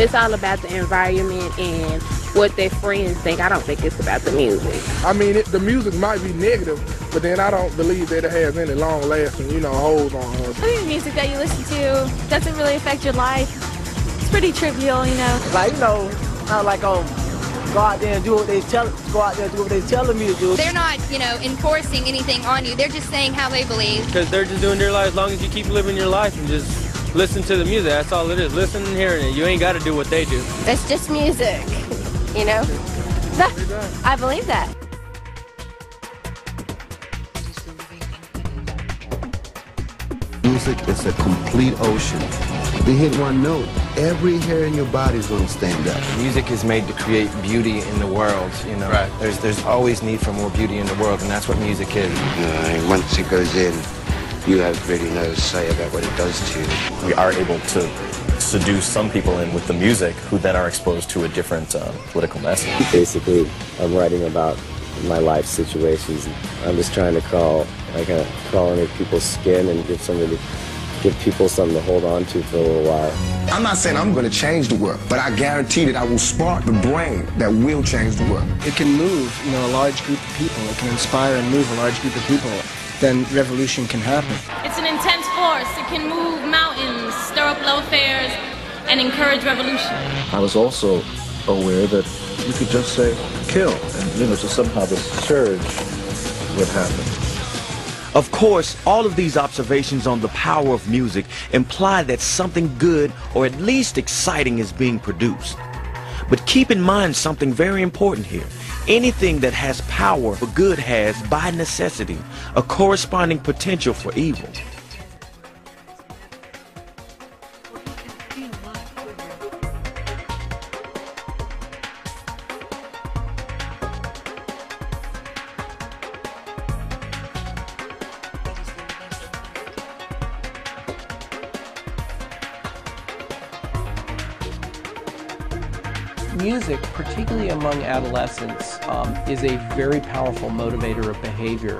It's all about the environment and what their friends think. I don't think it's about the music. I mean, the music might be negative, but then I don't believe that it has any long-lasting, hold on us. I think the music that you listen to doesn't really affect your life. It's pretty trivial, Like, not like, go out there and do what they telling me to do. They're not, enforcing anything on you. They're just saying how they believe. Because they're just doing their life as long as you keep living your life and just listen to the music. That's all it is. Listen and hearing it. You ain't got to do what they do. It's just music, I believe that. Music is a complete ocean. You hit one note, every hair in your body is going to stand up. Music is made to create beauty in the world, Right. There's always need for more beauty in the world, and that's what music is. Once it goes in, you have really no say about what it does to you. We are able to seduce some people in with the music who then are exposed to a different political message. Basically, I'm writing about my life situations. I'm just trying to crawl under people's skin and give people something to hold on to for a little while. I'm not saying I'm going to change the world, but I guarantee that I will spark the brain that will change the world. It can move, a large group of people. It can inspire and move a large group of people. Then revolution can happen. It's an intense force. It can move mountains, stir up love affairs, and encourage revolution. I was also aware that you could just say, kill, and so somehow this surge would happen. Of course, all of these observations on the power of music imply that something good or at least exciting is being produced. But keep in mind something very important here. Anything that has power for good has, by necessity, a corresponding potential for evil. Music, particularly among adolescents, is a very powerful motivator of behavior.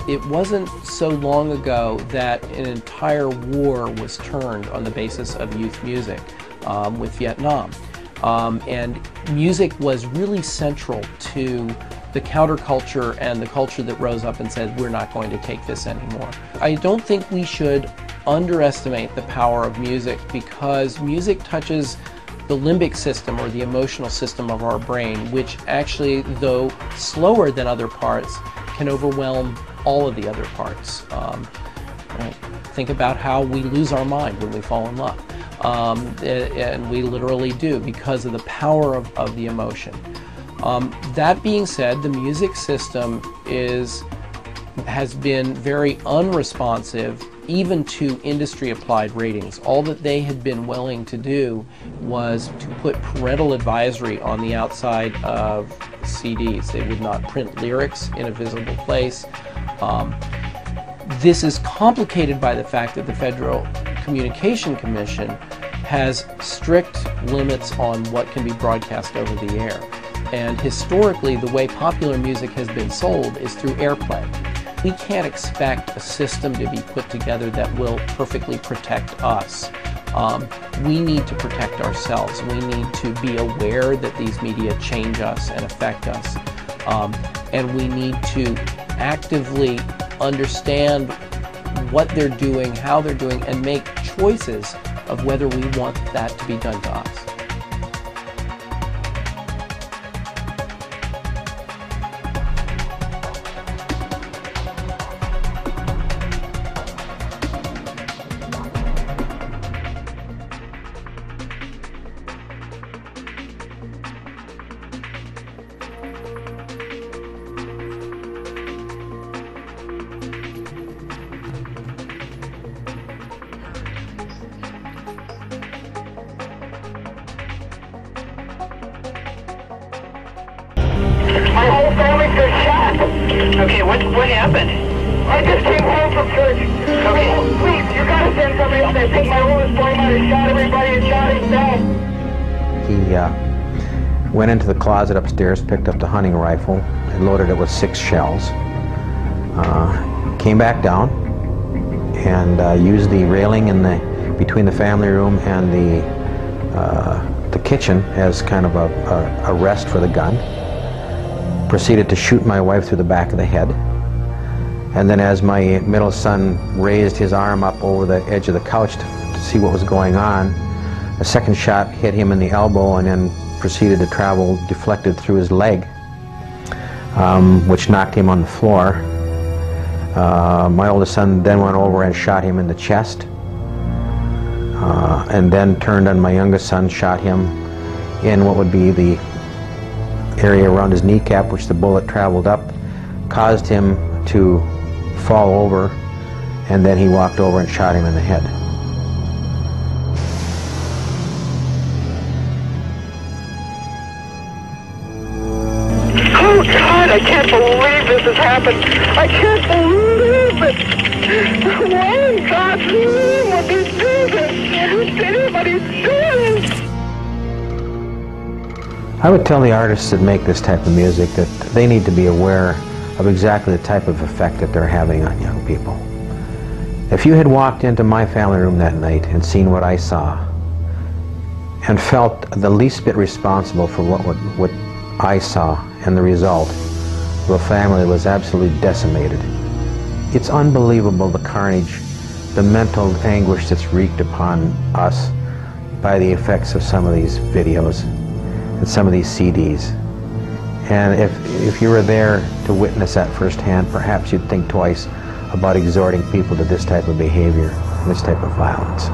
It wasn't so long ago that an entire war was turned on the basis of youth music with Vietnam. And music was really central to the counterculture and the culture that rose up and said, we're not going to take this anymore. I don't think we should underestimate the power of music, because music touches the limbic system, or the emotional system of our brain, which actually, though slower than other parts, can overwhelm all of the other parts. Think about how we lose our mind when we fall in love. And we literally do, because of the power of the emotion. That being said, the music system has been very unresponsive even to industry-applied ratings. All that they had been willing to do was to put parental advisory on the outside of CDs. They would not print lyrics in a visible place. This is complicated by the fact that the Federal Communication Commission has strict limits on what can be broadcast over the air. And historically, the way popular music has been sold is through airplay. We can't expect a system to be put together that will perfectly protect us. We need to protect ourselves. We need to be aware that these media change us and affect us. And we need to actively understand what they're doing, how they're doing, and make choices of whether we want that to be done to us. My whole family got shot. Okay, what happened? I just came home from church. Okay. Please, you gotta send somebody else. I think my oldest boy might have shot everybody and shot himself. He went into the closet upstairs, picked up the hunting rifle, and loaded it with 6 shells. Came back down and used the railing in between the family room and the the kitchen as kind of a rest for the gun. Proceeded to shoot my wife through the back of the head. And then as my middle son raised his arm up over the edge of the couch to see what was going on, a second shot hit him in the elbow and then proceeded to travel, deflected through his leg, which knocked him on the floor. My oldest son then went over and shot him in the chest, and then turned on my youngest son, shot him in what would be the area around his kneecap, which the bullet traveled up, caused him to fall over, and then he walked over and shot him in the head. Oh God, I can't believe this has happened. I can't believe it. Why in God's name would they do this? Would anybody do this? I would tell the artists that make this type of music that they need to be aware of exactly the type of effect that they're having on young people. If you had walked into my family room that night and seen what I saw and felt the least bit responsible for what I saw and the result of a family that was absolutely decimated, it's unbelievable the carnage, the mental anguish that's wreaked upon us by the effects of some of these videos and some of these CDs. And if you were there to witness that firsthand, perhaps you'd think twice about exhorting people to this type of behavior, this type of violence.